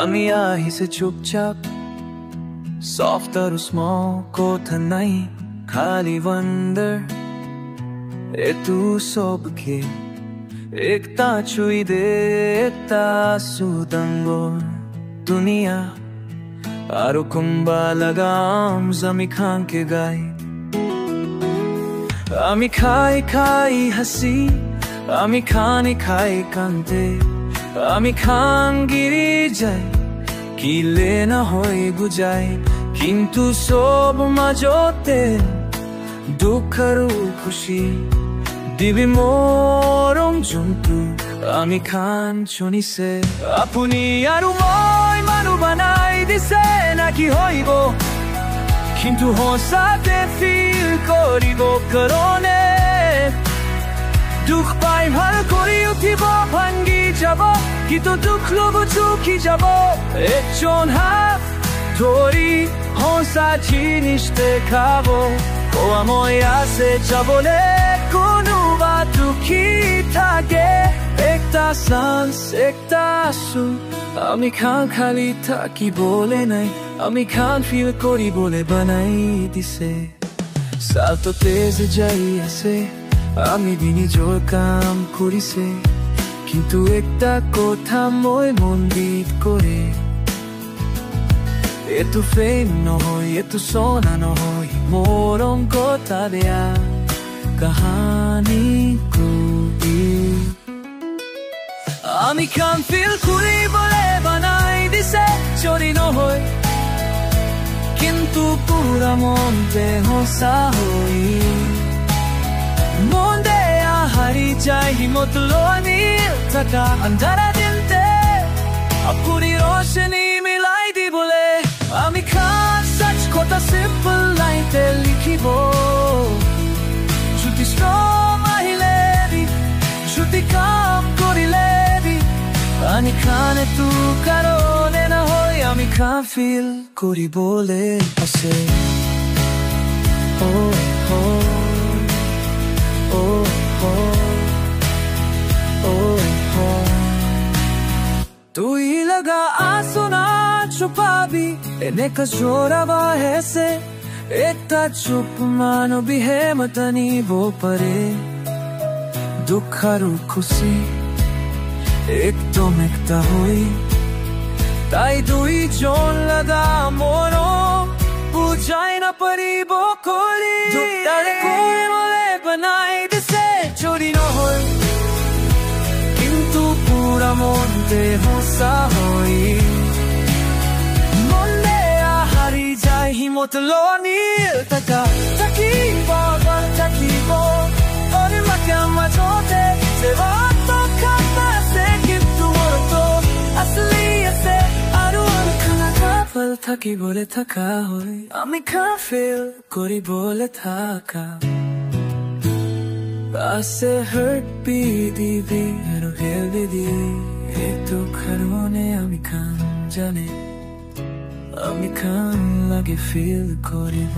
আমি আহিছে চুপচাপ soft और small कोथा नहीं खाली wonder तू सबके एकता छुई दे एकता सुदंगो दुनिया आरो कुंबा लगाम जमी खान के गाय আমি খাই খাই হাসি আমি খানি খাই কান্দে আমি খান গিরি যাই কিলে না হয় বুঝাই কিন্তু সব মাজতে দুঃখ আর খুশি দিবি মরম জন্তু আমি খান শুনিছে আপুনি আৰু মই মানুহ বানাই দিছে নাকি হইব কিন্তু হসাতে ফিল করিব করনে দুঃখ পাই ভাল করি উঠিব ভাঙ্গি যাব কিন্তু দুঃখ লব চুকি যাব একজন হাত ধরি হসা জিনিস দেখাব ও মই আছে যাবলে কোনো বা দুঃখী থাকে একটা সান্স একটা সুখ আমি খান খালি থাকি বলে নাই আমি খান ফিল করি বলে বানাই দিছে সাল তো তেজ যাই আছে আমি দিনই জোর কাম করিছে কিন্তু একটা কথা মই মন্দির করে এতো ফেম নহয় এতো সোনা নহয় মরম কথা দেয়া কাহানি কবি আমি খান ফিল করি বলে বানাই দিছে চুরি নহয় কিন্তু পুরা মন দেহ সাহই মন দেয়া হারি যায় হিমত লোনি থাকা আন্ধারা দিলতে আপনি রোশনি মিলাই দি বলে আমি খান সচ কথা সিম্পল লাইনতে লিখিব যদি স্ট্রং আহিলে যদি কাম করিলে আমি খানে তু কারণে না হয় আমি খান ফিল করি বলে আছে ও হো ও হো ও হো তুই লগা আসনা छुपाबी एने का जोरावा है से एकता चुप मानो भी है मतनी वो परे दुख और खुशी একদম একটা হই তাই দুই জন লাগা মরম বুঝাই না পারিব করি দুটারে করে বলে বানাই দিছে চুরি নহয় কিন্তু পুরা মন দেহ সাহই মনে হারি যায় হিমত লোনিল টাকা থাকিব থাকিব ওরে মাকে আমার চোখে সেবা তো খাতা থাকি বলে থাকা হয় আমি খান ফিল করি বলে থাকা পাশে হার্ট বি দিবি আর হেলদি দিবি একটু কারণে আমি খান জানে আমি খান লাগে ফিল করিব